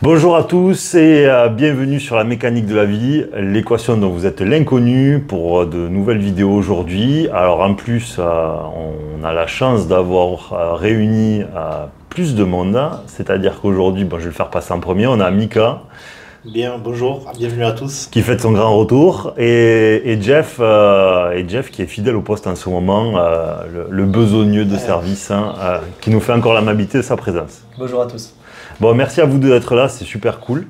Bonjour à tous et bienvenue sur la mécanique de la vie, l'équation dont vous êtes l'inconnu pour de nouvelles vidéos aujourd'hui. Alors en plus, on a la chance d'avoir réuni plus de monde, c'est-à-dire qu'aujourd'hui, je vais le faire passer en premier, on a Mika. Bien, bonjour, bienvenue à tous. Qui fête son grand retour et Jeff qui est fidèle au poste en ce moment, le besogneux de service, qui nous fait encore l'amabilité de sa présence. Bonjour à tous. Bon, merci à vous deux d'être là, c'est super cool.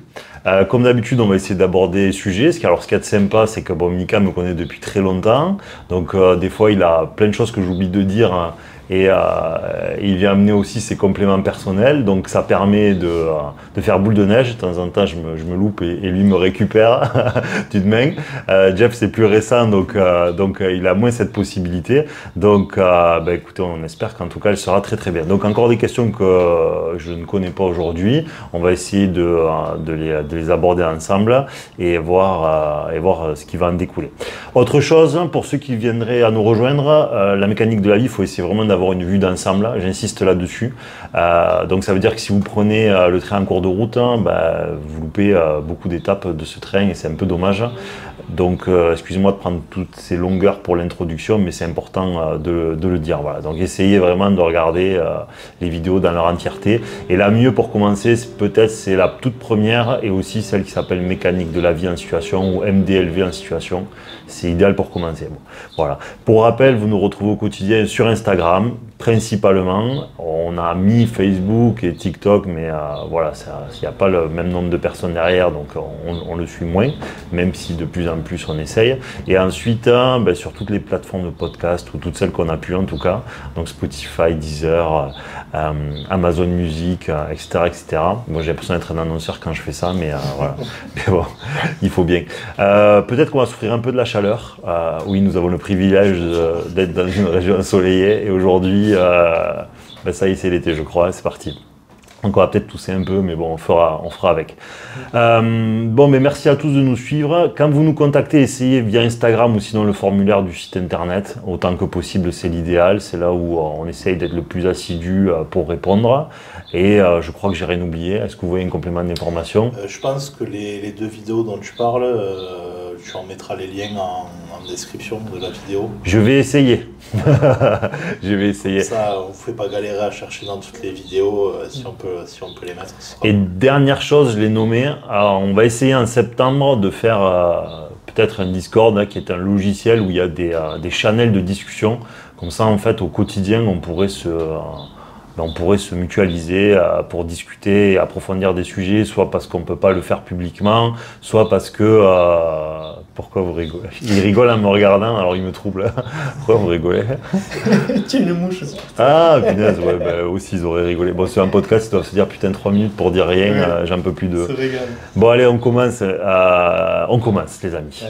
Comme d'habitude, on va essayer d'aborder les sujets. Ce qui est sympa, c'est que Mika me connaît depuis très longtemps. Donc, des fois, il a plein de choses que j'oublie de dire. Et il vient amener aussi ses compléments personnels, donc ça permet de faire boule de neige. De temps en temps, je me loupe et lui me récupère d'une main. Jeff, c'est plus récent, donc il a moins cette possibilité. Donc, écoutez, on espère qu'en tout cas, elle sera très très bien. Donc, encore des questions que je ne connais pas aujourd'hui. On va essayer de les aborder ensemble et voir ce qui va en découler. Autre chose, pour ceux qui viendraient à nous rejoindre, la mécanique de la vie, il faut essayer vraiment d'avoir une vue d'ensemble, j'insiste là-dessus. Donc ça veut dire que si vous prenez le train en cours de route, vous loupez beaucoup d'étapes de ce train et c'est un peu dommage. Donc excusez-moi de prendre toutes ces longueurs pour l'introduction, mais c'est important de le dire. Voilà. Donc essayez vraiment de regarder les vidéos dans leur entièreté. Et la mieux pour commencer, c'est la toute première et aussi celle qui s'appelle mécanique de la vie en situation ou MDLV en situation. C'est idéal pour commencer. Bon, voilà. Pour rappel, vous nous retrouvez au quotidien sur Instagram, principalement. On a mis Facebook et TikTok, mais voilà, il n'y a pas le même nombre de personnes derrière, donc on le suit moins, même si de plus en plus on essaye. Et ensuite, sur toutes les plateformes de podcast, ou toutes celles qu'on a pu en tout cas, donc Spotify, Deezer, Amazon Music, etc. etc. Moi, j'ai l'impression d'être un annonceur quand je fais ça, mais voilà. Mais bon, il faut bien. Peut-être qu'on va souffrir un peu de la chaleur. Oui, nous avons le privilège d'être dans une région ensoleillée et aujourd'hui, ça y est, c'est l'été, je crois, c'est parti. Donc on va peut-être tousser un peu, mais bon, on fera avec. Mais merci à tous de nous suivre. Quand vous nous contactez, essayez via Instagram ou sinon le formulaire du site internet. Autant que possible, c'est l'idéal. C'est là où on essaye d'être le plus assidu pour répondre. Et je crois que j'ai rien oublié. Est-ce que vous voyez un complément d'information? Je pense que les deux vidéos dont tu parles, tu en mettras les liens en description de la vidéo. Je vais essayer. Je vais essayer. Ça, on ne fait pas galérer à chercher dans toutes les vidéos si on peut les mettre. Et dernière chose, je l'ai nommé. Alors, on va essayer en septembre de faire peut-être un Discord qui est un logiciel où il y a des channels de discussion. Comme ça, en fait, au quotidien, on pourrait se mutualiser pour discuter et approfondir des sujets, soit parce qu'on ne peut pas le faire publiquement, soit parce que... Pourquoi vous rigolez? Il rigole en me regardant, alors il me trouble. Pourquoi vous rigolez? Tu es une mouche. Ah, punaise, ouais, aussi ils auraient rigolé. Bon, c'est un podcast, ils doivent se dire putain 3 minutes pour dire rien, j'en peux plus de... Se régale. Bon, allez, on commence les amis.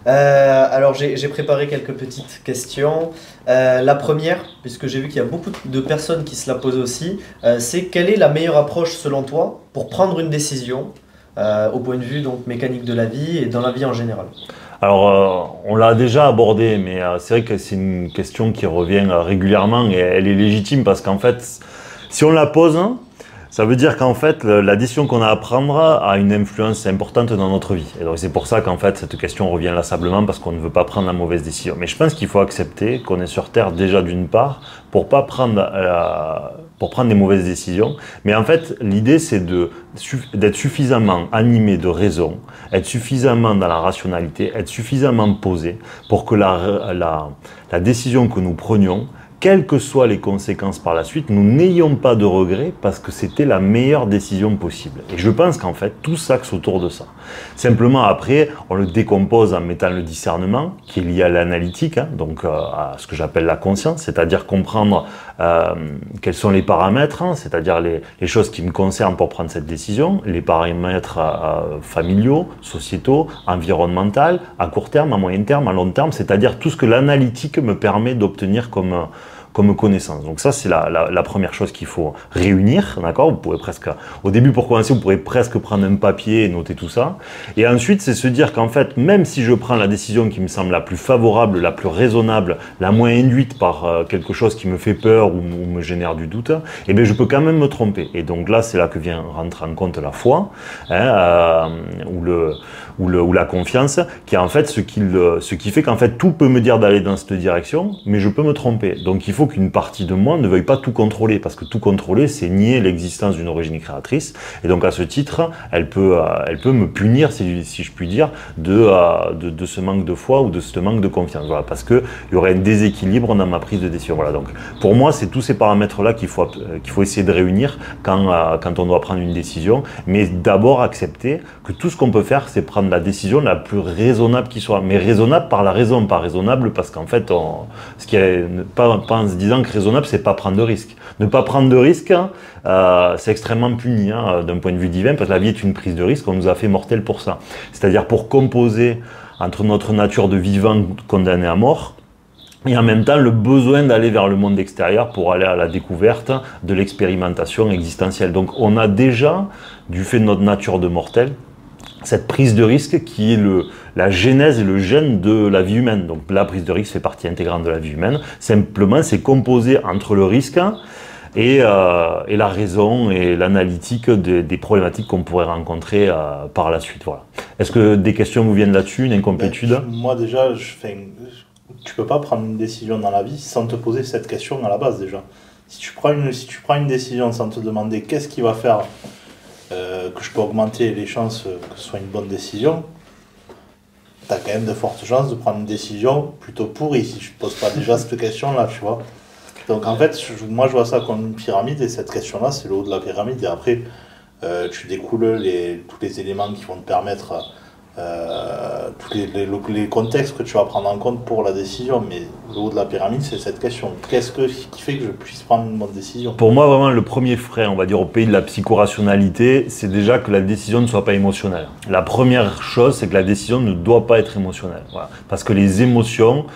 Alors j'ai préparé quelques petites questions. La première, puisque j'ai vu qu'il y a beaucoup de personnes qui se la posent aussi, c'est quelle est la meilleure approche selon toi pour prendre une décision au point de vue donc mécanique de la vie et dans la vie en général? Alors, on l'a déjà abordé, mais c'est vrai que c'est une question qui revient régulièrement et elle est légitime parce qu'en fait, si on la pose, ça veut dire qu'en fait, la décision qu'on a à prendre a une influence importante dans notre vie. Et donc c'est pour ça qu'en fait, cette question revient inlassablement parce qu'on ne veut pas prendre la mauvaise décision. Mais je pense qu'il faut accepter qu'on est sur Terre déjà d'une part pour prendre des mauvaises décisions. Mais en fait, l'idée c'est d'être suffisamment animé de raison, être suffisamment dans la rationalité, être suffisamment posé pour que la décision que nous prenions, quelles que soient les conséquences par la suite, nous n'ayons pas de regrets parce que c'était la meilleure décision possible. Et je pense qu'en fait, tout s'axe autour de ça. Simplement après, on le décompose en mettant le discernement, qui est lié à l'analytique, donc à ce que j'appelle la conscience, c'est-à-dire comprendre quels sont les paramètres, c'est-à-dire les choses qui me concernent pour prendre cette décision, les paramètres familiaux, sociétaux, environnementaux, à court terme, à moyen terme, à long terme, c'est-à-dire tout ce que l'analytique me permet d'obtenir comme comme connaissance. Donc ça, c'est la première chose qu'il faut réunir, d'accord? Vous pourrez presque, au début pour commencer, vous pourrez presque prendre un papier et noter tout ça. Et ensuite, c'est se dire qu'en fait, même si je prends la décision qui me semble la plus favorable, la plus raisonnable, la moins induite par quelque chose qui me fait peur ou me génère du doute, eh bien, je peux quand même me tromper. Et donc là, c'est là que vient rentrer en compte la foi, hein, ou la confiance, qui est en fait ce qui fait qu'en fait tout peut me dire d'aller dans cette direction, mais je peux me tromper. Donc il faut qu'une partie de moi ne veuille pas tout contrôler, parce que tout contrôler, c'est nier l'existence d'une origine créatrice. Et donc à ce titre, elle peut me punir, si je puis dire, de ce manque de foi ou de ce manque de confiance. Voilà, parce qu'il y aurait un déséquilibre dans ma prise de décision. Voilà, donc pour moi, c'est tous ces paramètres-là qu'il faut essayer de réunir quand on doit prendre une décision, mais d'abord accepter que tout ce qu'on peut faire, c'est prendre la décision la plus raisonnable qui soit, mais raisonnable par la raison, pas raisonnable parce qu'en fait, pas en se disant que raisonnable, c'est pas prendre de risque. Ne pas prendre de risque, c'est extrêmement puni d'un point de vue divin, parce que la vie est une prise de risque, on nous a fait mortels pour ça. C'est-à-dire pour composer entre notre nature de vivant condamné à mort, et en même temps le besoin d'aller vers le monde extérieur pour aller à la découverte de l'expérimentation existentielle. Donc on a déjà, du fait de notre nature de mortel, cette prise de risque qui est la genèse et le gène de la vie humaine. Donc la prise de risque fait partie intégrante de la vie humaine. Simplement, c'est composé entre le risque et la raison et l'analytique des problématiques qu'on pourrait rencontrer par la suite. Voilà. Est-ce que des questions vous viennent là-dessus, une incomplétude? Moi déjà, tu peux pas prendre une décision dans la vie sans te poser cette question à la base déjà. Si tu prends une décision sans te demander qu'est-ce qui va faire que je peux augmenter les chances que ce soit une bonne décision, tu as quand même de fortes chances de prendre une décision plutôt pourrie si je ne pose pas déjà cette question-là, tu vois. Donc en fait, moi je vois ça comme une pyramide et cette question-là, c'est le haut de la pyramide et après, tu découles tous les éléments qui vont te permettre, tous les contextes que tu vas prendre en compte pour la décision, mais le haut de la pyramide, c'est cette question. Qu'est-ce qui fait que je puisse prendre une bonne décision? Pour moi, vraiment, le premier frein, on va dire, au pays de la psychorationalité, c'est déjà que la décision ne soit pas émotionnelle. La première chose, c'est que la décision ne doit pas être émotionnelle. Voilà. Parce que les émotions,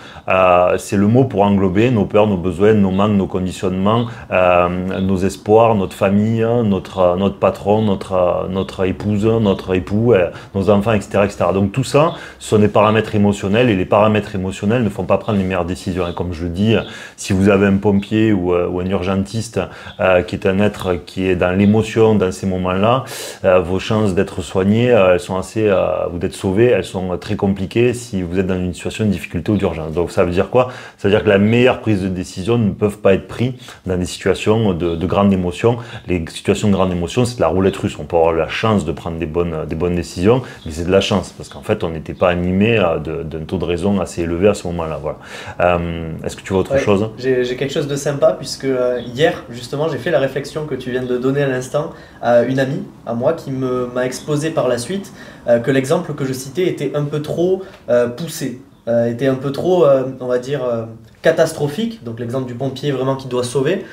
c'est le mot pour englober nos peurs, nos besoins, nos manques, nos conditionnements, nos espoirs, notre famille, notre patron, notre épouse, notre époux, nos enfants, etc., etc. Donc tout ça, ce sont des paramètres émotionnels et les paramètres émotionnels ne font pas prendre les meilleures décisions. Et comme je le dis, si vous avez un pompier ou un urgentiste qui est un être qui est dans l'émotion dans ces moments-là, vos chances d'être soigné, elles sont ou d'être sauvé, elles sont très compliquées si vous êtes dans une situation de difficulté ou d'urgence. Donc ça veut dire quoi? Ça veut dire que la meilleure prise de décision ne peuvent pas être prises dans des situations de grande émotion. Les situations de grande émotion, c'est de la roulette russe. On peut avoir la chance de prendre des bonnes décisions, mais c'est de la chance parce qu'en fait, on n'était pas animé d'un taux de raison assez élevé à ce moment-là. Voilà. Est-ce que tu vois autre chose? J'ai quelque chose de sympa puisque hier, justement, j'ai fait la réflexion que tu viens de donner à l'instant à une amie à moi qui m'a exposé par la suite que l'exemple que je citais était un peu trop poussé. Était un peu trop, on va dire, catastrophique, donc l'exemple du pompier vraiment qui doit sauver.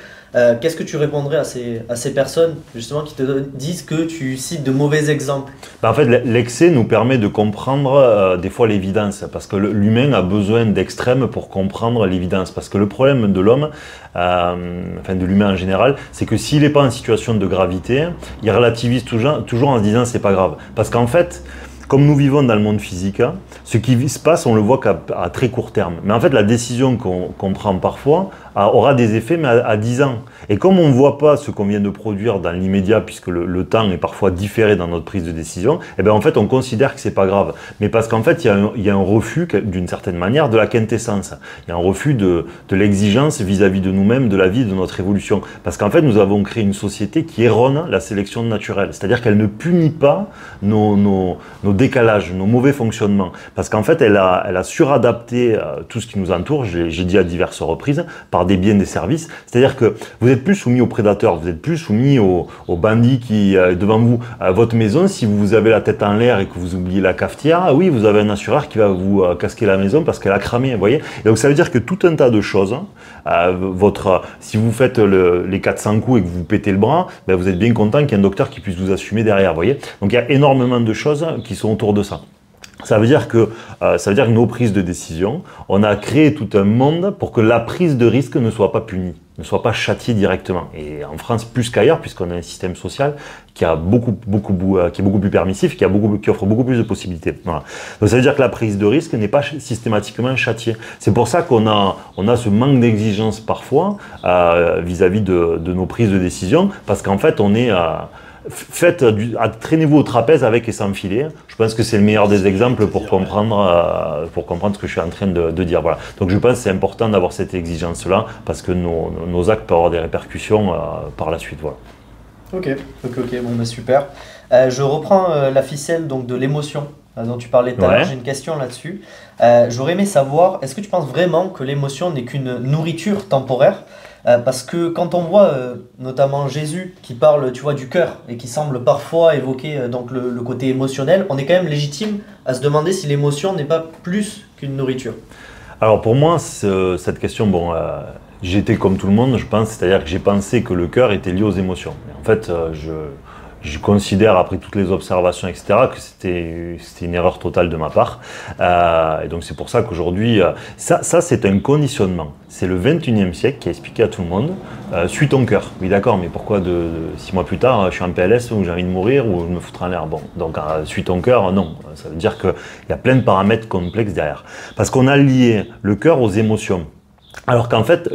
Qu'est-ce que tu répondrais à ces personnes justement qui te disent que tu cites de mauvais exemples? En fait, l'excès nous permet de comprendre des fois l'évidence, parce que l'humain a besoin d'extrêmes pour comprendre l'évidence. Parce que le problème de l'homme, enfin de l'humain en général, c'est que s'il n'est pas en situation de gravité, il relativise toujours en se disant c'est pas grave. Parce qu'en fait, comme nous vivons dans le monde physique, ce qui se passe, on le voit qu'à très court terme. Mais en fait, la décision qu'on prend parfois aura des effets, mais à 10 ans. Et comme on ne voit pas ce qu'on vient de produire dans l'immédiat, puisque le temps est parfois différé dans notre prise de décision, et bien en fait, on considère que c'est pas grave. Mais parce qu'en fait, il y a un refus, d'une certaine manière, de la quintessence. Il y a un refus de l'exigence vis-à-vis de nous-mêmes, de la vie, de notre évolution. Parce qu'en fait, nous avons créé une société qui erronne la sélection naturelle. C'est-à-dire qu'elle ne punit pas nos décalages, nos mauvais fonctionnements. Parce qu'en fait, elle a suradapté tout ce qui nous entoure, j'ai dit à diverses reprises, par des biens, des services. C'est-à-dire que vous êtes plus soumis aux prédateurs, vous êtes plus soumis aux bandits qui, devant vous, à votre maison, si vous avez la tête en l'air et que vous oubliez la cafetière, oui, vous avez un assureur qui va vous casquer la maison parce qu'elle a cramé, vous voyez. Et donc ça veut dire que tout un tas de choses, si vous faites les 400 coups et que vous pétez le bras, ben vous êtes bien content qu'il y ait un docteur qui puisse vous assumer derrière, vous voyez. Donc il y a énormément de choses qui sont autour de ça. Ça veut dire que nos prises de décision, on a créé tout un monde pour que la prise de risque ne soit pas punie, ne soit pas châtiée directement. Et en France, plus qu'ailleurs, puisqu'on a un système social qui est beaucoup plus permissif, qui offre beaucoup plus de possibilités. Voilà. Donc ça veut dire que la prise de risque n'est pas systématiquement châtiée. C'est pour ça qu'on a ce manque d'exigence parfois vis-à-vis de nos prises de décision, parce qu'en fait, on est traînez-vous au trapèze avec et sans filet. Je pense que c'est le meilleur des exemples pour comprendre ce que je suis en train de dire. Voilà. Donc je pense que c'est important d'avoir cette exigence-là parce que nos actes peuvent avoir des répercussions par la suite. Voilà. Ok, bon bah super. Je reprends la ficelle donc, de l'émotion dont tu parlais tout à l'heure. J'ai une question là-dessus. J'aurais aimé savoir, est-ce que tu penses vraiment que l'émotion n'est qu'une nourriture temporaire ? Parce que quand on voit notamment Jésus qui parle, tu vois, du cœur et qui semble parfois évoquer donc le côté émotionnel, on est quand même légitime à se demander si l'émotion n'est pas plus qu'une nourriture. Alors pour moi, cette question, j'étais comme tout le monde, je pense, c'est-à-dire que j'ai pensé que le cœur était lié aux émotions. En fait, je considère, après toutes les observations, etc., que c'était une erreur totale de ma part. Et donc c'est pour ça qu'aujourd'hui, ça c'est un conditionnement. C'est le 21e siècle qui a expliqué à tout le monde, suis ton cœur. Oui d'accord, mais pourquoi 6 mois plus tard, je suis en PLS ou j'ai envie de mourir ou je me foutre en l'air? Bon, donc suis ton cœur, non. Ça veut dire qu'il y a plein de paramètres complexes derrière. Parce qu'on a lié le cœur aux émotions. Alors qu'en fait,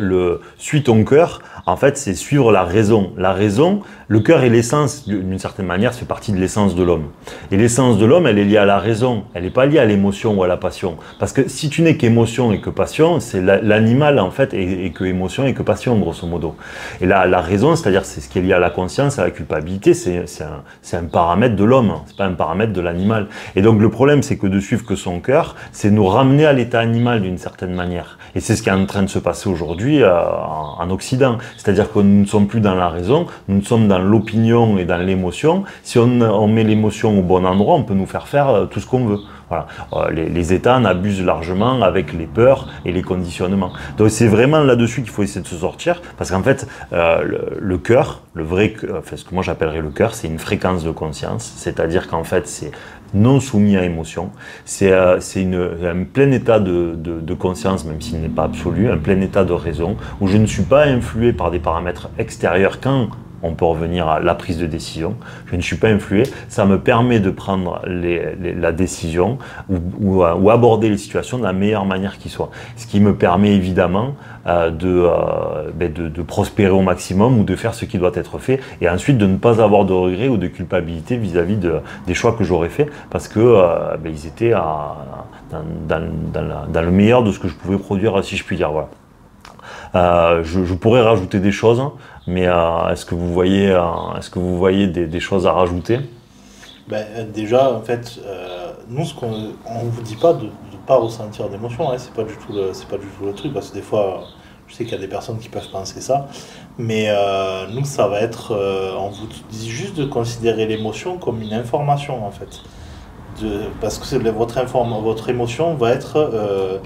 suis ton cœur, en fait, c'est suivre la raison. La raison, le cœur est l'essence, d'une certaine manière, ça fait partie de l'essence de l'homme. Et l'essence de l'homme, elle est liée à la raison. Elle n'est pas liée à l'émotion ou à la passion. Parce que si tu n'es qu'émotion et que passion, c'est l'animal, en fait, et que émotion et que passion, grosso modo. Et la raison, c'est-à-dire, c'est ce qui est lié à la conscience, à la culpabilité, c'est un paramètre de l'homme, c'est pas un paramètre de l'animal. Et donc, le problème, c'est que de suivre que son cœur, c'est nous ramener à l'état animal d'une certaine manière. Et c'est ce qui est en train de se passer aujourd'hui en Occident. C'est-à-dire que nous ne sommes plus dans la raison, nous sommes dans l'opinion et dans l'émotion. Si on met l'émotion au bon endroit, on peut nous faire tout ce qu'on veut. Voilà. Les États en abusent largement avec les peurs et les conditionnements. Donc c'est vraiment là-dessus qu'il faut essayer de se sortir, parce qu'en fait, le cœur, ce que moi j'appellerais le cœur, c'est une fréquence de conscience, c'est-à-dire qu'en fait c'est non soumis à émotion, c'est un plein état de conscience, même s'il n'est pas absolu, un plein état de raison, où je ne suis pas influé par des paramètres extérieurs quand on peut revenir à la prise de décision. Je ne suis pas influé, ça me permet de prendre la décision ou aborder les situations de la meilleure manière qui soit. Ce qui me permet évidemment de prospérer au maximum ou de faire ce qui doit être fait et ensuite de ne pas avoir de regrets ou de culpabilité vis-à-vis des choix que j'aurais fait parce que ils étaient dans le meilleur de ce que je pouvais produire, si je puis dire. Voilà. Je pourrais rajouter des choses, mais est-ce que vous voyez des choses à rajouter? Déjà, en fait, nous, on vous dit pas de ne pas ressentir d'émotion, hein, c'est pas du tout le truc, parce que des fois, je sais qu'il y a des personnes qui peuvent penser ça, mais nous, ça va être, on vous dit juste de considérer l'émotion comme une information, en fait, parce que votre émotion va être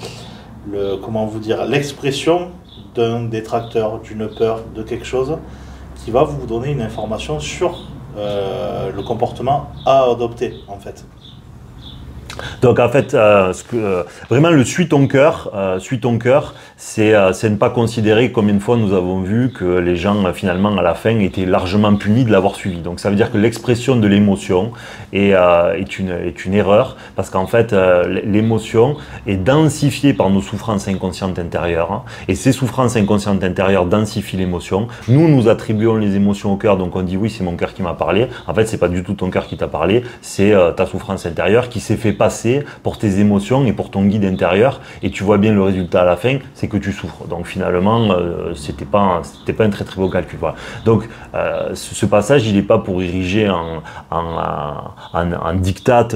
l'expression d'un détracteur, d'une peur, de quelque chose qui va vous donner une information sur le comportement à adopter en fait. Donc en fait, vraiment le suis ton cœur, c'est ne pas considérer, comme une fois nous avons vu que les gens finalement à la fin étaient largement punis de l'avoir suivi. Donc ça veut dire que l'expression de l'émotion est une erreur, parce qu'en fait l'émotion est densifiée par nos souffrances inconscientes intérieures, hein, et ces souffrances inconscientes intérieures densifient l'émotion. Nous attribuons les émotions au cœur, donc on dit oui c'est mon cœur qui m'a parlé. En fait c'est pas du tout ton cœur qui t'a parlé, c'est ta souffrance intérieure qui s'est fait passer pour tes émotions et pour ton guide intérieur, et tu vois bien le résultat à la fin, c'est que tu souffres. Donc finalement, c'était pas un très très beau calcul. Voilà. Donc ce passage, il n'est pas pour ériger en diktat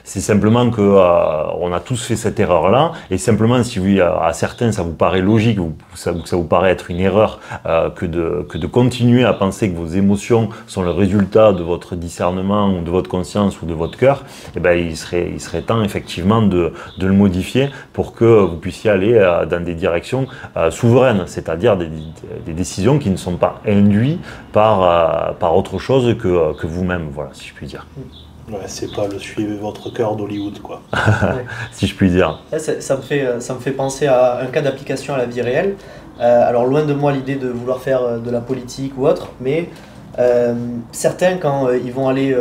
c'est simplement que on a tous fait cette erreur-là, et simplement si à certains ça vous paraît logique ou ça vous paraît être une erreur que de continuer à penser que vos émotions sont le résultat de votre discernement ou de votre conscience ou de votre cœur, il serait temps effectivement de le modifier pour que vous puissiez aller dans des directions souveraines, c'est-à-dire des décisions qui ne sont pas induites par autre chose que vous-même, voilà, si je puis dire. Ouais, c'est pas le suivez votre cœur d'Hollywood, quoi. Ouais. si je puis dire. Là, ça me fait penser à un cas d'application à la vie réelle. Alors loin de moi l'idée de vouloir faire de la politique ou autre, mais certains quand ils vont aller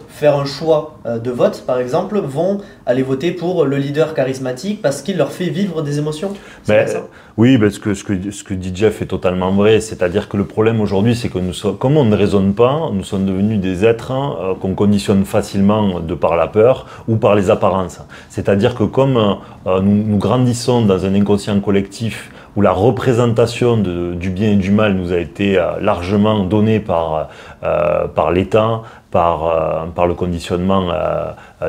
faire un choix de vote par exemple, vont aller voter pour le leader charismatique parce qu'il leur fait vivre des émotions. C'est ça ? Oui, parce que ce que dit Jeff est totalement vrai, c'est-à-dire que le problème aujourd'hui c'est que comme on ne raisonne pas, nous sommes devenus des êtres qu'on conditionne facilement de par la peur ou par les apparences. C'est-à-dire que comme nous grandissons dans un inconscient collectif où la représentation du bien et du mal nous a été largement donnée par l'État, par le conditionnement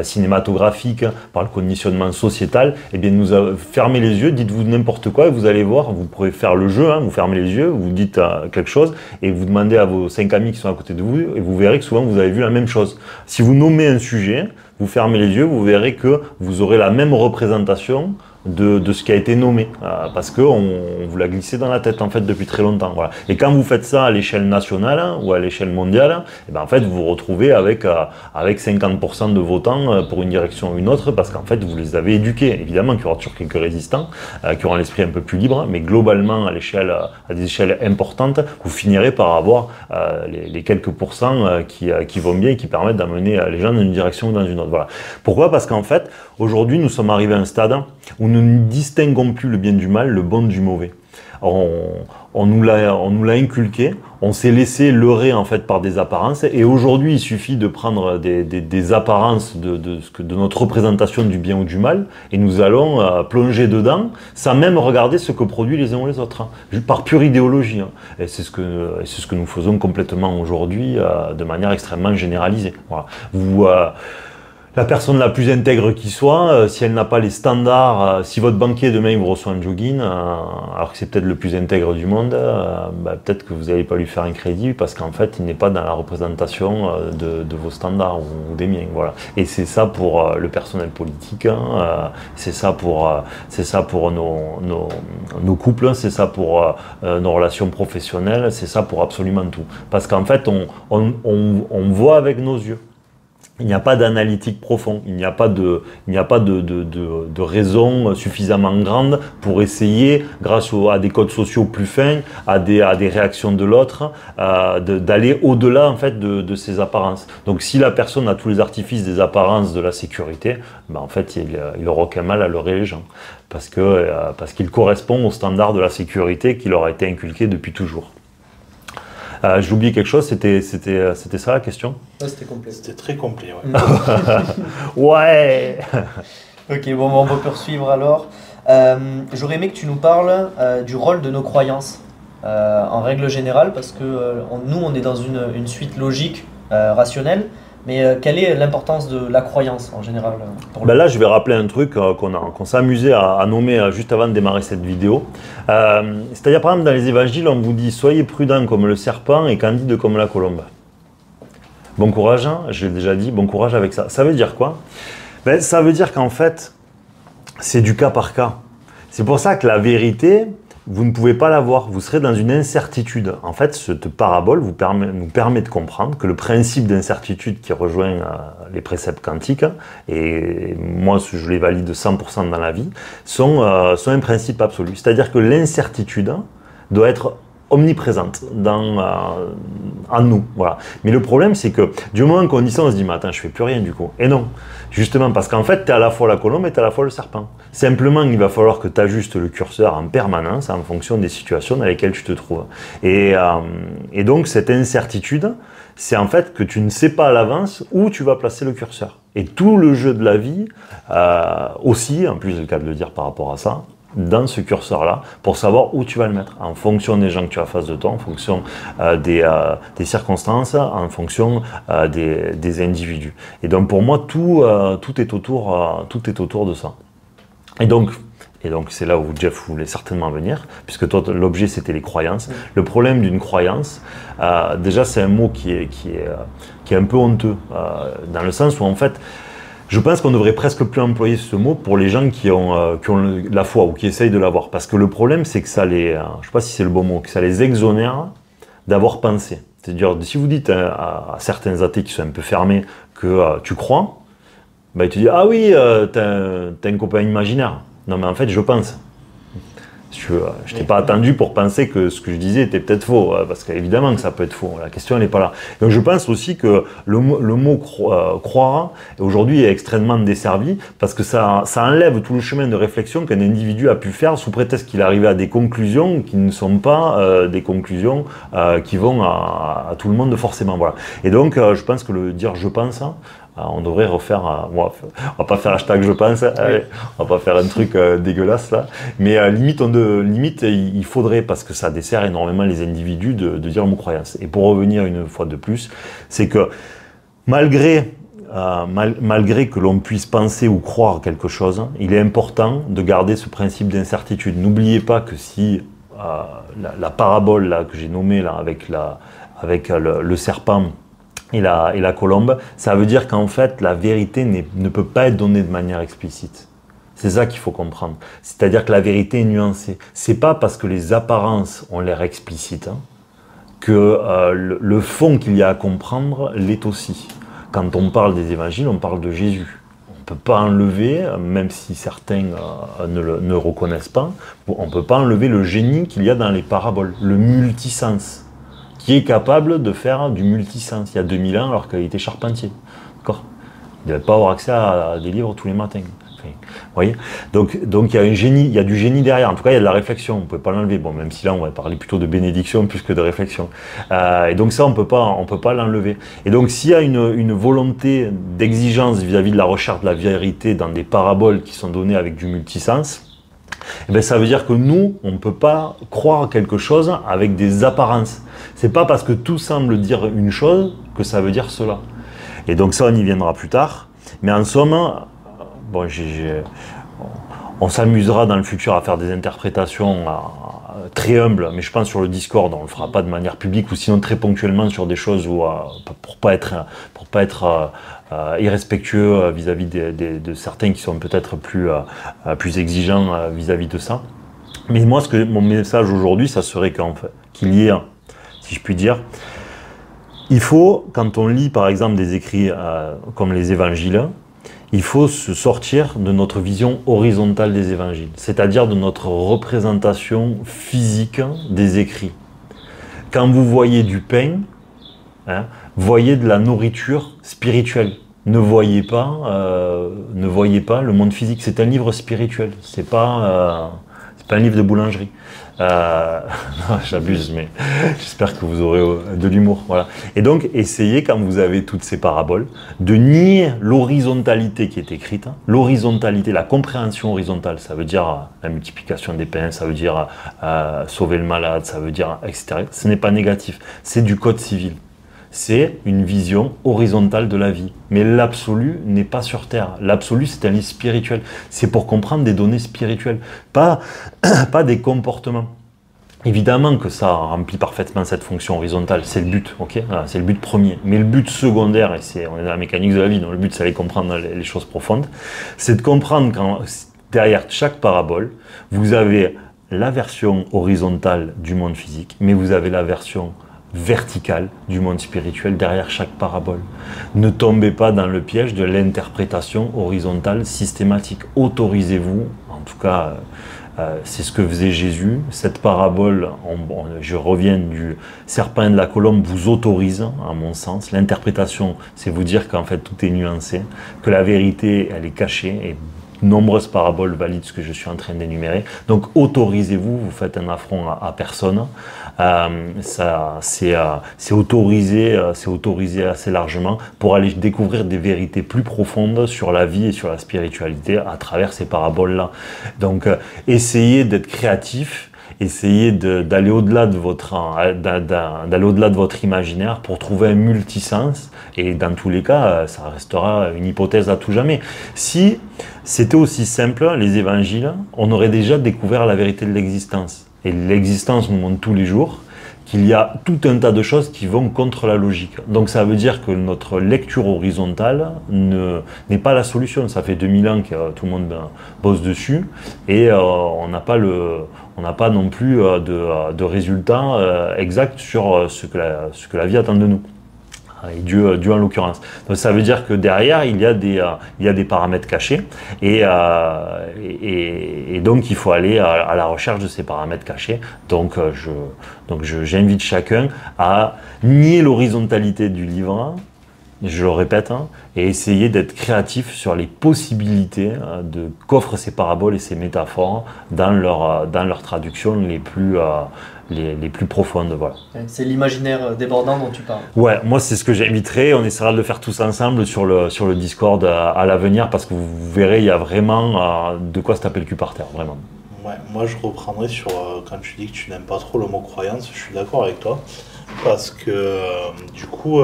cinématographique, par le conditionnement sociétal, eh bien nous fermez les yeux, dites-vous n'importe quoi et vous allez voir, vous pourrez faire le jeu, vous fermez les yeux, vous dites quelque chose et vous demandez à vos 5 amis qui sont à côté de vous et vous verrez que souvent vous avez vu la même chose. Si vous nommez un sujet, vous fermez les yeux, vous verrez que vous aurez la même représentation de ce qui a été nommé, parce qu'on vous l'a glissé dans la tête en fait depuis très longtemps. Voilà. Et quand vous faites ça à l'échelle nationale ou à l'échelle mondiale, et ben, en fait vous vous retrouvez avec 50% de votants pour une direction ou une autre, parce qu'en fait vous les avez éduqués. Évidemment qu'il y aura toujours quelques résistants qui auront l'esprit un peu plus libre, mais globalement à des échelles importantes, vous finirez par avoir les quelques pourcents qui vont bien et qui permettent d'amener les gens dans une direction ou dans une autre. Voilà. Pourquoi ? Parce qu'en fait aujourd'hui nous sommes arrivés à un stade où nous ne distinguons plus le bien du mal, le bon du mauvais. On nous l'a inculqué, on s'est laissé leurrer en fait par des apparences et aujourd'hui il suffit de prendre des apparences de notre représentation du bien ou du mal et nous allons plonger dedans sans même regarder ce que produisent les uns ou les autres, par pure idéologie. Et c'est ce que nous faisons complètement aujourd'hui de manière extrêmement généralisée. Voilà. La personne la plus intègre qui soit, si elle n'a pas les standards, si votre banquier demain il vous reçoit un jogging, alors que c'est peut-être le plus intègre du monde, peut-être que vous n'allez pas lui faire un crédit parce qu'en fait il n'est pas dans la représentation de vos standards ou des miens. Voilà. Et c'est ça pour le personnel politique, c'est ça pour nos couples, c'est ça pour nos relations professionnelles, c'est ça pour absolument tout. Parce qu'en fait on voit avec nos yeux. Il n'y a pas d'analytique profond, il n'y a pas de raison suffisamment grande pour essayer, grâce à des codes sociaux plus fins, à des réactions de l'autre, d'aller au-delà en fait de ces apparences. Donc si la personne a tous les artifices des apparences de la sécurité, en fait il aura aucun mal à leurrer les gens, parce qu'il correspond aux standards de la sécurité qui leur a été inculqué depuis toujours. J'ai oublié quelque chose, c'était ça la question ? Ouais, c'était complet. C'était très complet, ouais. Ouais. Ok, bon, on va poursuivre alors. J'aurais aimé que tu nous parles du rôle de nos croyances en règle générale, parce que nous, on est dans une suite logique, rationnelle, mais quelle est l'importance de la croyance en général Là, je vais rappeler un truc qu'on s'est amusé à nommer juste avant de démarrer cette vidéo. C'est-à-dire, par exemple, dans les évangiles, on vous dit « Soyez prudents comme le serpent et candide comme la colombe ». Bon courage, hein, je l'ai déjà dit, bon courage avec ça. Ça veut dire quoi ? Ça veut dire qu'en fait, c'est du cas par cas. C'est pour ça que la vérité, vous ne pouvez pas l'avoir, vous serez dans une incertitude. En fait, cette parabole nous permet de comprendre que le principe d'incertitude qui rejoint les préceptes quantiques, et moi je les valide 100% dans la vie, sont un principe absolu. C'est-à-dire que l'incertitude doit être omniprésente en nous. Voilà. Mais le problème, c'est que du moment qu'on dit ça, on se dit « mais attends, je fais plus rien du coup ». Et non, justement parce qu'en fait, tu es à la fois la colombe et tu es à la fois le serpent. Simplement, il va falloir que tu ajustes le curseur en permanence en fonction des situations dans lesquelles tu te trouves. Et donc, cette incertitude, c'est en fait que tu ne sais pas à l'avance où tu vas placer le curseur. Et tout le jeu de la vie, aussi, en plus c'est le cas de le dire par rapport à ça, dans ce curseur-là, pour savoir où tu vas le mettre, en fonction des gens que tu as face de toi, en fonction des circonstances, en fonction des individus. Et donc pour moi, tout est autour de ça. Et donc c'est là où Jeff voulait certainement venir, puisque toi, l'objet c'était les croyances. Le problème d'une croyance, déjà c'est un mot qui est un peu honteux, dans le sens où en fait, je pense qu'on devrait presque plus employer ce mot pour les gens qui ont la foi ou qui essayent de l'avoir. Parce que le problème, c'est que ça les, je ne sais pas si c'est le bon mot, que ça les exonère d'avoir pensé. C'est-à-dire, si vous dites à certains athées qui sont un peu fermés que tu crois, bah, il te dit, ah oui, t'as un copain imaginaire. Non, mais en fait, je pense. Je ne t'ai pas attendu pour penser que ce que je disais était peut-être faux, parce qu'évidemment que ça peut être faux, la question elle n'est pas là. Donc je pense aussi que le mot croire aujourd'hui est extrêmement desservi, parce que ça enlève tout le chemin de réflexion qu'un individu a pu faire sous prétexte qu'il est arrivé à des conclusions qui ne sont pas des conclusions qui vont à tout le monde forcément. Voilà. Et donc je pense que le dire je pense, on devrait refaire, on va pas faire hashtag je pense, allez, on va pas faire un truc dégueulasse là, mais limite il faudrait, parce que ça dessert énormément les individus, de dire mot croyance. Et pour revenir une fois de plus, c'est que malgré que l'on puisse penser ou croire quelque chose, il est important de garder ce principe d'incertitude. N'oubliez pas que si la parabole là, que j'ai nommée là, avec le serpent et la colombe, ça veut dire qu'en fait, la vérité ne peut pas être donnée de manière explicite. C'est ça qu'il faut comprendre. C'est-à-dire que la vérité est nuancée. C'est pas parce que les apparences ont l'air explicites que le fond qu'il y a à comprendre l'est aussi. Quand on parle des évangiles, on parle de Jésus. On ne peut pas enlever, même si certains ne reconnaissent pas, on ne peut pas enlever le génie qu'il y a dans les paraboles, le multisens, qui est capable de faire du multisens il y a 2000 ans alors qu'il était charpentier. D'accord ? Il ne devait pas avoir accès à des livres tous les matins. Enfin, vous voyez ? Donc il y a un génie, il y a du génie derrière. En tout cas, il y a de la réflexion. On ne peut pas l'enlever. Bon, même si là, on va parler plutôt de bénédiction plus que de réflexion. Et donc ça, on peut pas l'enlever. Et donc s'il y a une volonté d'exigence vis-à-vis de la recherche de la vérité dans des paraboles qui sont données avec du multisens, eh bien, ça veut dire que nous, on ne peut pas croire quelque chose avec des apparences. C'est pas parce que tout semble dire une chose que ça veut dire cela. Et donc ça, on y viendra plus tard. Mais en somme, bon, on s'amusera dans le futur à faire des interprétations très humbles, mais je pense sur le Discord, on ne le fera pas de manière publique, ou sinon très ponctuellement sur des choses où, pour pas être irrespectueux vis-à-vis de certains qui sont peut-être plus exigeants vis-à-vis de ça. Mais moi, mon message aujourd'hui, ça serait qu'il y ait, si je puis dire, il faut, quand on lit par exemple des écrits comme les évangiles, il faut se sortir de notre vision horizontale des évangiles, c'est-à-dire de notre représentation physique des écrits. Quand vous voyez du pain, voyez de la nourriture spirituelle. Ne voyez pas le monde physique. C'est un livre spirituel. C'est pas un livre de boulangerie. Non, j'abuse, mais j'espère que vous aurez de l'humour. Voilà. Et donc, essayez, quand vous avez toutes ces paraboles, de nier l'horizontalité qui est écrite. L'horizontalité, la compréhension horizontale, ça veut dire la multiplication des pains, ça veut dire sauver le malade, ça veut dire etc. Ce n'est pas négatif, c'est du code civil. C'est une vision horizontale de la vie. Mais l'absolu n'est pas sur Terre. L'absolu, c'est un livre spirituel. C'est pour comprendre des données spirituelles, pas des comportements. Évidemment que ça remplit parfaitement cette fonction horizontale, c'est le but, ok ? Voilà, c'est le but premier. Mais le but secondaire, et on est dans la mécanique de la vie, donc le but c'est d'aller comprendre les choses profondes, c'est de comprendre quand derrière chaque parabole, vous avez la version horizontale du monde physique, mais vous avez la version verticale du monde spirituel derrière chaque parabole. Ne tombez pas dans le piège de l'interprétation horizontale systématique. Autorisez-vous, en tout cas, c'est ce que faisait Jésus. Cette parabole, je reviens du serpent et de la colombe, vous autorise, à mon sens. L'interprétation, c'est vous dire qu'en fait tout est nuancé, que la vérité, elle est cachée, et nombreuses paraboles valident ce que je suis en train d'énumérer. Donc autorisez-vous, vous faites un affront à personne. C'est autorisé assez largement pour aller découvrir des vérités plus profondes sur la vie et sur la spiritualité à travers ces paraboles-là. Donc essayez d'être créatif, essayez d'aller au-delà de votre imaginaire pour trouver un multisens, et dans tous les cas, ça restera une hypothèse à tout jamais. Si c'était aussi simple, les évangiles, on aurait déjà découvert la vérité de l'existence. Et l'existence nous montre tous les jours qu'il y a tout un tas de choses qui vont contre la logique. Donc ça veut dire que notre lecture horizontale n'est pas la solution. Ça fait 2000 ans que tout le monde bosse dessus et on n'a pas non plus de résultats exacts sur ce que la vie attend de nous. Et Dieu en l'occurrence. Donc ça veut dire que derrière il y a des paramètres cachés et donc il faut aller à la recherche de ces paramètres cachés. Donc j'invite chacun à nier l'horizontalité du livre, je le répète, et essayer d'être créatif sur les possibilités qu'offrent ces paraboles et ces métaphores dans leur traduction les plus profondes. Voilà. C'est l'imaginaire débordant dont tu parles. Ouais, moi c'est ce que j'inviterai. On essaiera de le faire tous ensemble sur le Discord à l'avenir parce que vous verrez, il y a vraiment de quoi se taper le cul par terre, vraiment. Ouais, moi je reprendrai sur quand tu dis que tu n'aimes pas trop le mot croyance, je suis d'accord avec toi parce que du coup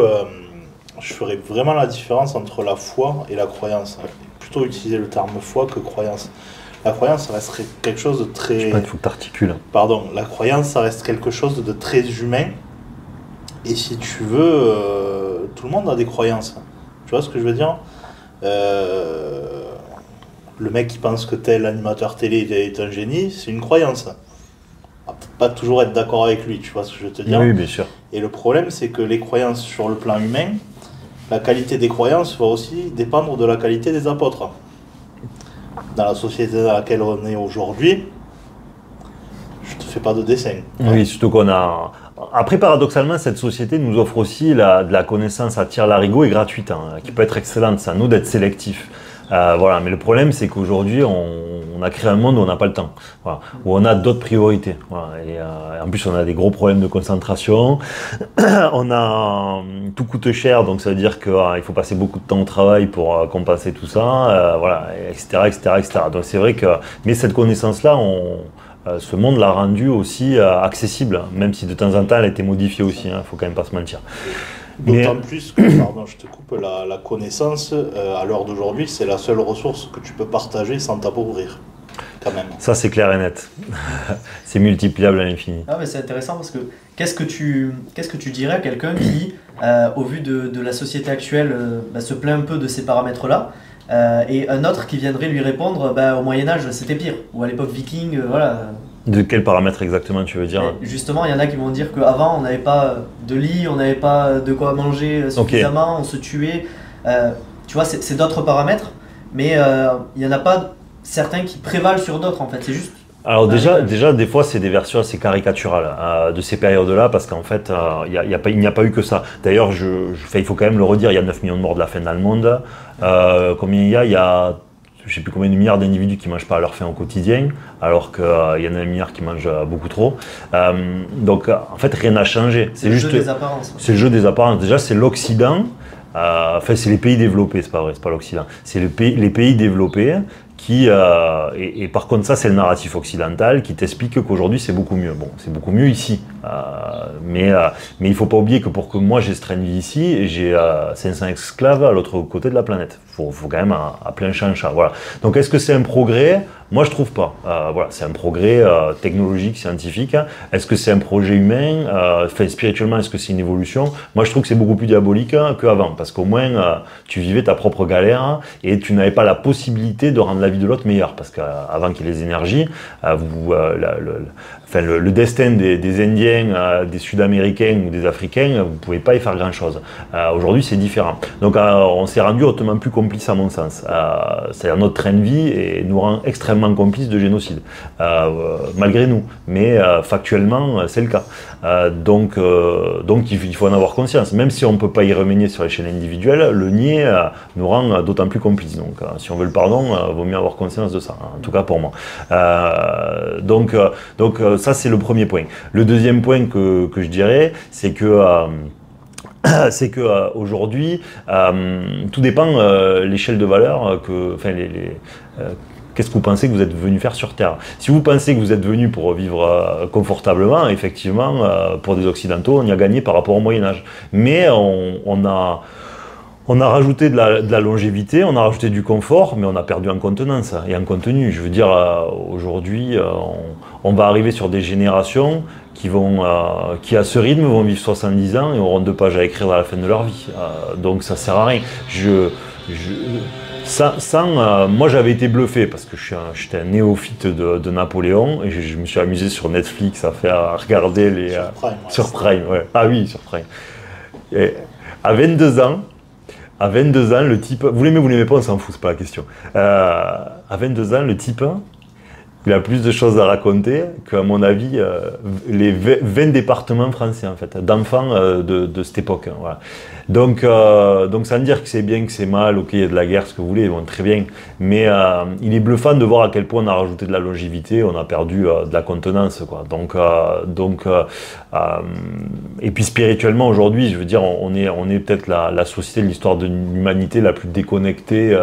je ferais vraiment la différence entre la foi et la croyance. Plutôt utiliser le terme foi que croyance. La croyance, ça resterait quelque chose de très... Je sais pas, il faut que tu articules. Pardon, la croyance, ça reste quelque chose de très humain. Et si tu veux, tout le monde a des croyances. Tu vois ce que je veux dire ? Le mec qui pense que tel animateur télé est un génie, c'est une croyance. On va peut-être pas toujours être d'accord avec lui, tu vois ce que je veux te dire ? Oui, bien sûr. Et le problème, c'est que les croyances sur le plan humain, la qualité des croyances va aussi dépendre de la qualité des apôtres. Dans la société dans laquelle on est aujourd'hui, je te fais pas de dessin. Oui, surtout qu'on a... Après, paradoxalement, cette société nous offre aussi de la connaissance à tire-larigot et gratuite, qui peut être excellente. C'est à nous d'être sélectifs. Voilà. Mais le problème, c'est qu'aujourd'hui, on a créé un monde où on n'a pas le temps, voilà, où on a d'autres priorités. Voilà. Et en plus, on a des gros problèmes de concentration. Tout coûte cher, donc ça veut dire qu'il faut passer beaucoup de temps au travail pour compenser tout ça, voilà, etc., etc., etc. Donc c'est vrai que, mais cette connaissance-là, ce monde l'a rendue aussi accessible, même si de temps en temps, elle a été modifiée aussi. Faut quand même pas se mentir. D'autant plus que, pardon, je te coupe, la connaissance, à l'heure d'aujourd'hui, c'est la seule ressource que tu peux partager sans t'appauvrir, quand même. Ça, c'est clair et net. C'est multipliable à l'infini. Ah, mais c'est intéressant parce que qu'est-ce que tu dirais à quelqu'un qui, au vu de la société actuelle, se plaint un peu de ces paramètres-là, et un autre qui viendrait lui répondre, au Moyen-Âge, c'était pire, ou à l'époque viking, voilà. De quels paramètres exactement tu veux dire ? Et justement, il y en a qui vont dire qu'avant, on n'avait pas de lit, on n'avait pas de quoi manger suffisamment, on se tuait. Tu vois, c'est d'autres paramètres, mais il n'y en a pas certains qui prévalent sur d'autres, en fait. C'est juste... Alors déjà, des fois, c'est des versions assez caricaturales de ces périodes-là, parce qu'en fait, il n'y a pas eu que ça. D'ailleurs, il faut quand même le redire, il y a 9 millions de morts de la faim dans le monde. Combien il y a je ne sais plus combien de milliards d'individus qui ne mangent pas à leur faim au quotidien, alors qu'il y en a un milliard qui mangent beaucoup trop. Donc, en fait, rien n'a changé. C'est juste le jeu des apparences. C'est le jeu des apparences. Déjà, c'est l'Occident. C'est les pays développés, c'est pas vrai, c'est pas l'Occident. C'est les pays développés qui, et par contre ça c'est le narratif occidental qui t'explique qu'aujourd'hui c'est beaucoup mieux. Bon, c'est beaucoup mieux ici, mais il faut pas oublier que pour que moi j'ai ce train de vie ici, j'ai 500 esclaves à l'autre côté de la planète. Faut quand même à plein champ chat. Voilà. Donc est-ce que c'est un progrès ? Moi je trouve pas. Voilà, c'est un progrès technologique, scientifique. Est-ce que c'est un projet humain ? Spirituellement, est-ce que c'est une évolution ? Moi je trouve que c'est beaucoup plus diabolique qu'avant, parce qu'au moins tu vivais ta propre galère et tu n'avais pas la possibilité de rendre la vie de l'autre meilleure, parce qu'avant qu'il y ait les énergies, le destin des Indiens, des Sud-Américains ou des Africains, vous ne pouvez pas y faire grand-chose. Aujourd'hui, c'est différent. Donc, on s'est rendu hautement plus complice, à mon sens. C'est-à-dire notre train de vie et nous rend extrêmement complices de génocide, malgré nous. Mais factuellement, c'est le cas. Donc, il faut en avoir conscience. Même si on ne peut pas y remédier sur l'échelle individuelle, le nier nous rend d'autant plus complices. Donc, si on veut le pardon, vaut mieux avoir conscience de ça, en tout cas pour moi. Donc ça, c'est le premier point. Le deuxième point que je dirais, c'est que aujourd'hui, tout dépend l'échelle de valeur qu'est-ce que vous pensez que vous êtes venu faire sur Terre. Si vous pensez que vous êtes venu pour vivre confortablement, effectivement, pour des Occidentaux, on y a gagné par rapport au Moyen-Âge. Mais on a rajouté de la longévité, on a rajouté du confort, mais on a perdu en contenance et en contenu. Je veux dire, aujourd'hui, on va arriver sur des générations qui à ce rythme vont vivre 70 ans et auront 2 pages à écrire à la fin de leur vie. Donc ça sert à rien. Moi j'avais été bluffé parce que j'étais un néophyte de Napoléon et je me suis amusé sur Netflix à regarder les... Sur Prime, ouais. Ah oui, sur Prime. Et à 22 ans, le type... Vous l'aimez pas, on s'en fout, c'est pas la question. À 22 ans, le type... Il a plus de choses à raconter qu'à mon avis, les 20 départements français, en fait, d'enfants de cette époque. Hein, voilà. Donc, sans dire que c'est bien, que c'est mal, ok, il y a de la guerre, ce que vous voulez, bon, très bien. Mais il est bluffant de voir à quel point on a rajouté de la longévité, on a perdu de la contenance, quoi. Et puis spirituellement, aujourd'hui, je veux dire, on est peut-être la société de l'histoire de l'humanité la plus déconnectée.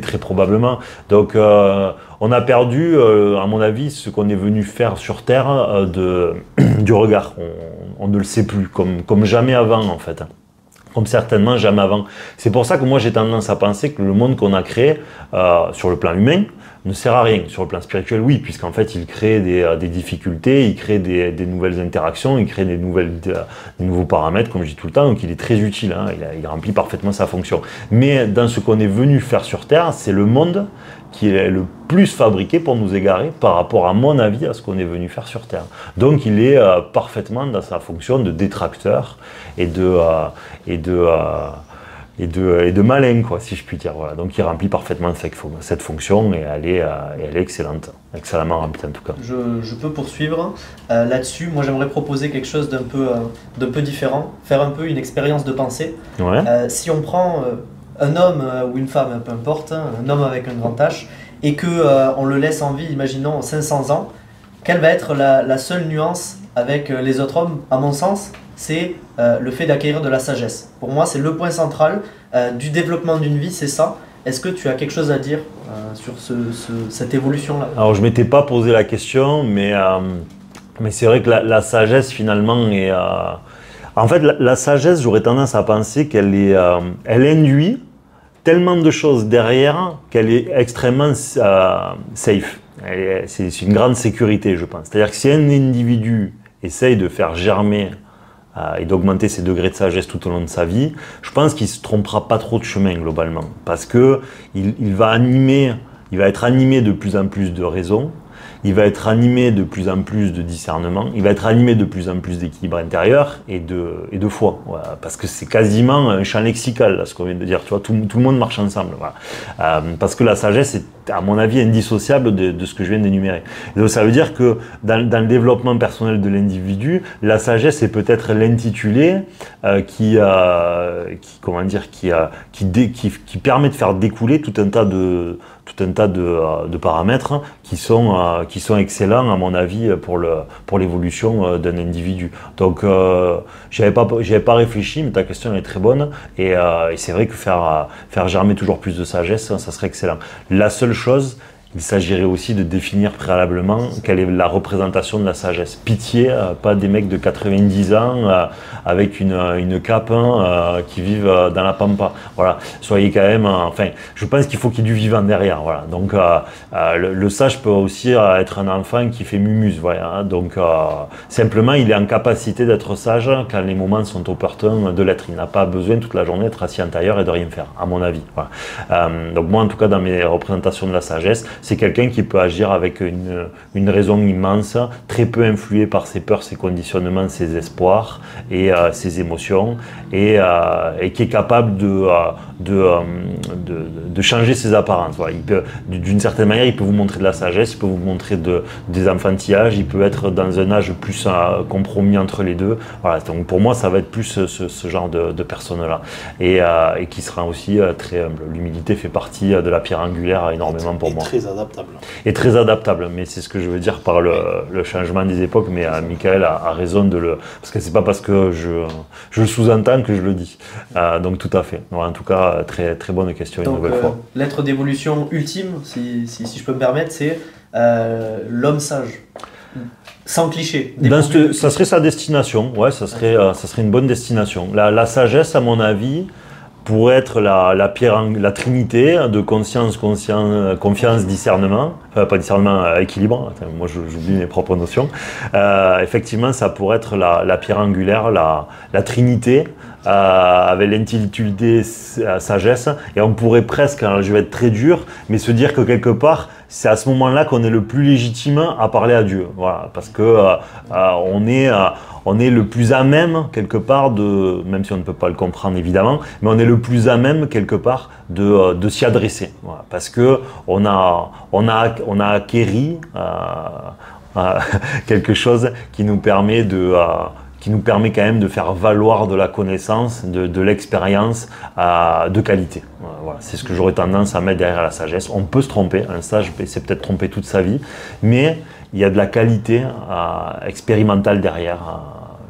Très probablement. Donc on a perdu, à mon avis, ce qu'on est venu faire sur Terre du regard. On ne le sait plus, comme jamais avant en fait. Comme certainement jamais avant. C'est pour ça que moi j'ai tendance à penser que le monde qu'on a créé, sur le plan humain, ne sert à rien. Sur le plan spirituel, oui, puisqu'en fait il crée des difficultés, il crée des nouvelles interactions, il crée des nouveaux paramètres, comme je dis tout le temps, donc il est très utile, hein, il remplit parfaitement sa fonction. Mais dans ce qu'on est venu faire sur Terre, c'est le monde qui est le plus fabriqué pour nous égarer par rapport, à mon avis, à ce qu'on est venu faire sur Terre. Donc il est parfaitement dans sa fonction de détracteur et de malin, quoi, si je puis dire. Voilà. Donc il remplit parfaitement cette fonction et elle est excellente, excellemment remplie en tout cas. Je peux poursuivre là-dessus. Moi j'aimerais proposer quelque chose d'un peu différent, faire un peu une expérience de pensée. Ouais. Si on prend un homme ou une femme, peu importe, un homme avec un grand H, et qu'on le laisse en vie, imaginons 500 ans, quelle va être la seule nuance avec les autres hommes, à mon sens, c'est le fait d'acquérir de la sagesse. Pour moi, c'est le point central du développement d'une vie, c'est ça. Est-ce que tu as quelque chose à dire sur cette évolution-là? Alors, je ne m'étais pas posé la question, mais c'est vrai que la sagesse, finalement, est... En fait, la sagesse, j'aurais tendance à penser elle induit tellement de choses derrière qu'elle est extrêmement safe. C'est une grande sécurité, je pense. C'est-à-dire que si un individu essaye de faire germer et d'augmenter ses degrés de sagesse tout au long de sa vie, je pense qu'il ne se trompera pas trop de chemin globalement. Parce qu'il va être animé de plus en plus de raison, il va être animé de plus en plus de discernement, il va être animé de plus en plus d'équilibre intérieur et de foi. Voilà, parce que c'est quasiment un champ lexical, là, ce qu'on vient de dire. Tu vois, tout le monde marche ensemble. Voilà. Parce que la sagesse est, à mon avis, indissociable de ce que je viens d'énumérer. Donc ça veut dire que dans le développement personnel de l'individu, la sagesse est peut-être l'intitulé qui permet de faire découler tout un tas de paramètres qui sont excellents à mon avis pour l'évolution d'un individu. Donc j'avais pas réfléchi, mais ta question est très bonne et c'est vrai que faire germer toujours plus de sagesse, ça serait excellent. La seule chose, il s'agirait aussi de définir préalablement quelle est la représentation de la sagesse. Pitié, pas des mecs de 90 ans avec une cape qui vivent dans la pampa. Voilà, soyez quand même... enfin, je pense qu'il faut qu'il y ait du vivant derrière. Voilà. Donc, le sage peut aussi être un enfant qui fait mumuse. Voilà. Hein. Donc, simplement, il est en capacité d'être sage quand les moments sont opportuns de l'être. Il n'a pas besoin toute la journée d'être assis en tailleur et de rien faire, à mon avis. Voilà. Donc, moi, en tout cas, dans mes représentations de la sagesse, c'est quelqu'un qui peut agir avec une raison immense, très peu influé par ses peurs, ses conditionnements, ses espoirs et ses émotions, et qui est capable de changer ses apparences. Voilà. D'une certaine manière, il peut vous montrer de la sagesse, il peut vous montrer des enfantillages, il peut être dans un âge plus compromis entre les deux. Voilà. Donc pour moi, ça va être plus ce genre de personne-là, et qui sera aussi très humble. L'humilité fait partie de la pierre angulaire énormément pour moi. Adaptable. Et très adaptable, mais c'est ce que je veux dire par le changement des époques, mais Michael a raison parce que c'est pas parce que je le sous-entends que je le dis. Donc tout à fait. Ouais, en tout cas, très, très bonne question. Donc, une nouvelle fois. L'être d'évolution ultime, si je peux me permettre, c'est l'homme sage. Sans cliché. Ça serait sa destination, ouais, ça serait une bonne destination. La sagesse, à mon avis, pourrait être la trinité de conscience, confiance, discernement, enfin pas discernement, équilibre, attends, moi j'oublie mes propres notions. Effectivement, ça pourrait être la pierre angulaire, la trinité, avec l'intellectualité, la sagesse, et on pourrait presque, alors je vais être très dur, mais se dire que quelque part, c'est à ce moment-là qu'on est le plus légitime à parler à Dieu. Voilà, parce que on est le plus à même, quelque part, même si on ne peut pas le comprendre évidemment, mais on est le plus à même, quelque part, de s'y adresser. Voilà, parce que on a acquéri quelque chose qui nous permet quand même de faire valoir de la connaissance, de l'expérience de qualité. Voilà, c'est ce que j'aurais tendance à mettre derrière la sagesse. On peut se tromper, un sage s'est peut-être trompé toute sa vie, mais il y a de la qualité expérimentale derrière.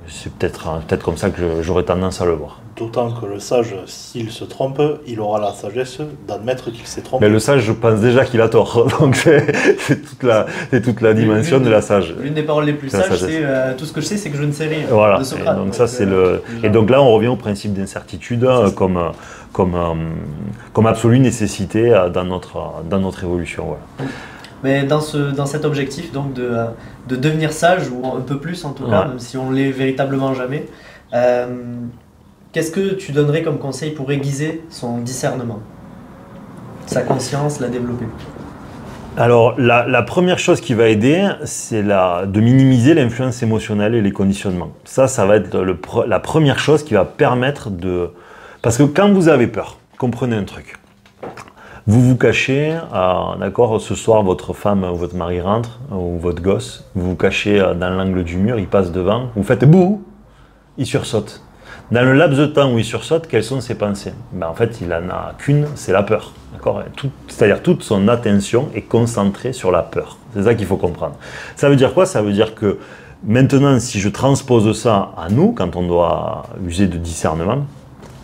C'est peut-être comme ça que j'aurais tendance à le voir. D'autant que le sage, s'il se trompe, il aura la sagesse d'admettre qu'il s'est trompé. Mais le sage, je pense déjà qu'il a tort. Donc c'est toute la dimension de la sage. L'une des paroles les plus sages, c'est tout ce que je sais, c'est que je ne sais rien. Voilà. De Socrate. Et donc ça, et donc là, on revient au principe d'incertitude comme absolue nécessité dans notre évolution. Voilà. Mais dans cet objectif donc de devenir sage, ou un peu plus en tout cas, même si on l'est véritablement jamais, qu'est-ce que tu donnerais comme conseil pour aiguiser son discernement, sa conscience, la développer? Alors, la première chose qui va aider, c'est de minimiser l'influence émotionnelle et les conditionnements. Ça va être la première chose qui va permettre de... Parce que quand vous avez peur, comprenez un truc. Vous vous cachez, d'accord, ce soir votre femme ou votre mari rentre, ou votre gosse, vous vous cachez dans l'angle du mur, il passe devant, vous faites bouh, il sursaute. Dans le laps de temps où il sursaute, quelles sont ses pensées? En fait, il n'en a qu'une, c'est la peur. C'est-à-dire toute son attention est concentrée sur la peur. C'est ça qu'il faut comprendre. Ça veut dire quoi? Ça veut dire que maintenant, si je transpose ça à nous, quand on doit user de discernement,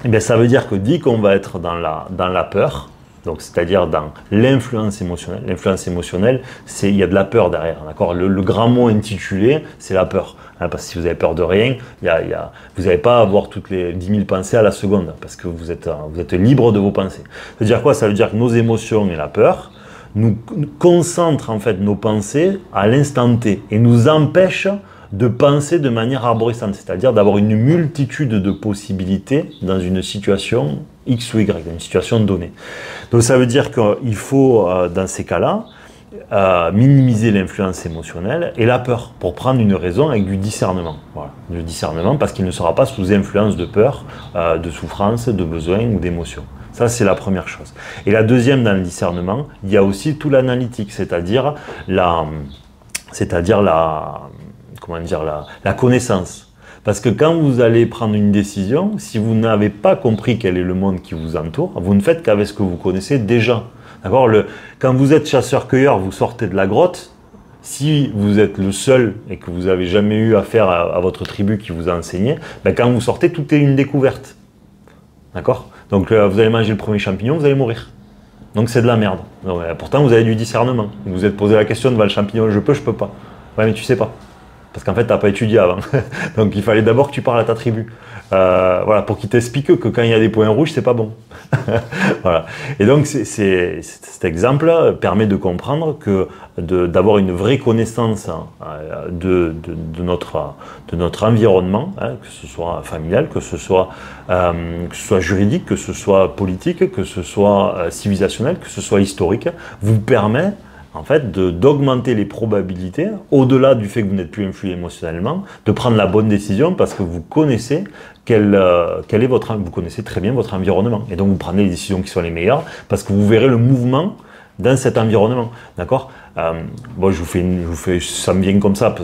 eh bien, ça veut dire que dès qu'on va être dans la peur, donc c'est-à-dire dans l'influence émotionnelle. L'influence émotionnelle, il y a de la peur derrière, d'accord. Le grand mot intitulé, c'est la peur. Hein, parce que si vous avez peur de rien, vous n'allez pas avoir toutes les 10 000 pensées à la seconde, parce que vous êtes libre de vos pensées. Ça veut dire quoi? Ça veut dire que nos émotions et la peur nous concentrent en fait nos pensées à l'instant T et nous empêchent de penser de manière arborescente, c'est-à-dire d'avoir une multitude de possibilités dans une situation X ou Y, dans une situation donnée. Donc ça veut dire qu'il faut, dans ces cas-là, minimiser l'influence émotionnelle et la peur pour prendre une raison avec du discernement. Voilà, du discernement parce qu'il ne sera pas sous influence de peur, de souffrance, de besoin ou d'émotion. Ça, c'est la première chose. Et la deuxième, dans le discernement, il y a aussi tout l'analytique, c'est-à-dire la connaissance. Parce que quand vous allez prendre une décision, si vous n'avez pas compris quel est le monde qui vous entoure, vous ne faites qu'avec ce que vous connaissez déjà. D'accord ? Quand vous êtes chasseur-cueilleur, vous sortez de la grotte, si vous êtes le seul et que vous n'avez jamais eu affaire à votre tribu qui vous a enseigné, quand vous sortez, tout est une découverte. D'accord ? Donc vous allez manger le premier champignon, vous allez mourir. Donc c'est de la merde. Donc, pourtant vous avez du discernement. Vous vous êtes posé la question devant le champignon, je peux pas. Ouais, mais tu sais pas. Parce qu'en fait, tu n'as pas étudié avant. Donc, il fallait d'abord que tu parles à ta tribu. Voilà, pour qu'ils t'expliquent que quand il y a des points rouges, c'est pas bon. Voilà. Et donc, cet exemple permet de comprendre que d'avoir une vraie connaissance de notre environnement, hein, que ce soit familial, que ce soit juridique, que ce soit politique, que ce soit civilisationnel, que ce soit historique, vous permet en fait, d'augmenter les probabilités, au-delà du fait que vous n'êtes plus influé émotionnellement, de prendre la bonne décision parce que vous connaissez vous connaissez très bien votre environnement. Et donc, vous prenez les décisions qui sont les meilleures parce que vous verrez le mouvement dans cet environnement. D'accord ? Bon, je vous fais, ça me vient comme ça.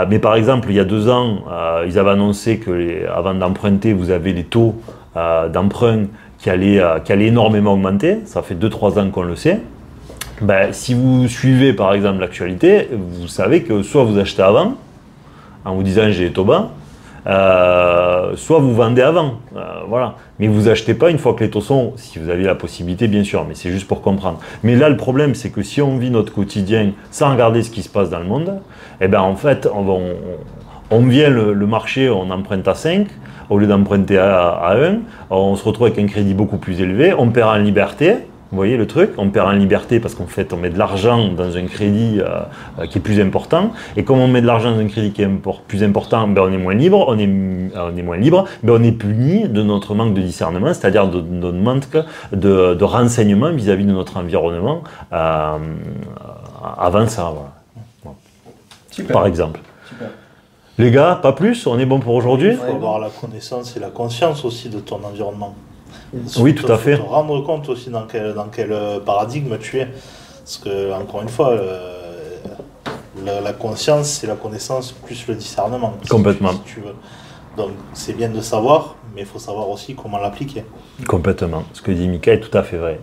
Mais par exemple, il y a 2 ans, ils avaient annoncé que avant d'emprunter, vous avez les taux d'emprunt qui allaient énormément augmenter. Ça fait 2-3 ans qu'on le sait. Si vous suivez par exemple l'actualité, vous savez que soit vous achetez avant, en vous disant j'ai les taux bas, soit vous vendez avant, voilà. Mais vous achetez pas une fois que les taux sont, si vous avez la possibilité bien sûr, mais c'est juste pour comprendre. Mais là le problème c'est que si on vit notre quotidien sans regarder ce qui se passe dans le monde, en fait on vient le marché, on emprunte à 5, au lieu d'emprunter à 1, on se retrouve avec un crédit beaucoup plus élevé, on perd en liberté. Vous voyez le truc, on perd en liberté parce qu'en fait on met de l'argent dans un crédit qui est plus important, et comme on met de l'argent dans un crédit qui est plus important, ben on est moins libre, on est moins libre, ben on est puni de notre manque de discernement, c'est-à-dire de notre manque de renseignement vis-à-vis de notre environnement avant ça, voilà. Super. Par exemple. Super. Les gars, pas plus, on est bon pour aujourd'hui? Il faut avoir la connaissance et la conscience aussi de ton environnement. Oui, tout à fait. Il faut te rendre compte aussi dans quel paradigme tu es. Parce que, encore une fois, la conscience, c'est la connaissance plus le discernement. Complètement. Si tu veux. Donc, c'est bien de savoir, mais il faut savoir aussi comment l'appliquer. Complètement. Ce que dit Mika est tout à fait vrai.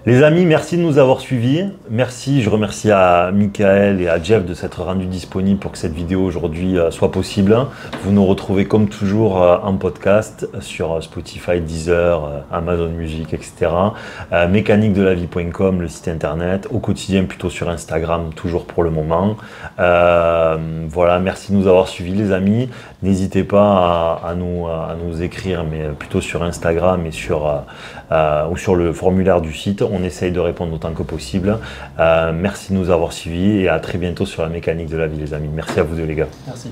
Les amis, merci de nous avoir suivis. Merci, je remercie à Michael et à Jeff de s'être rendus disponibles pour que cette vidéo aujourd'hui soit possible. Vous nous retrouvez comme toujours en podcast sur Spotify, Deezer, Amazon Music, etc. mécaniquedelavie.com, le site internet. Au quotidien, plutôt sur Instagram, toujours pour le moment. Voilà, merci de nous avoir suivis, les amis. N'hésitez pas à nous écrire, mais plutôt sur Instagram et ou sur le formulaire du site. On essaye de répondre autant que possible. Merci de nous avoir suivis et à très bientôt sur la mécanique de la vie, les amis. Merci à vous deux, les gars. Merci.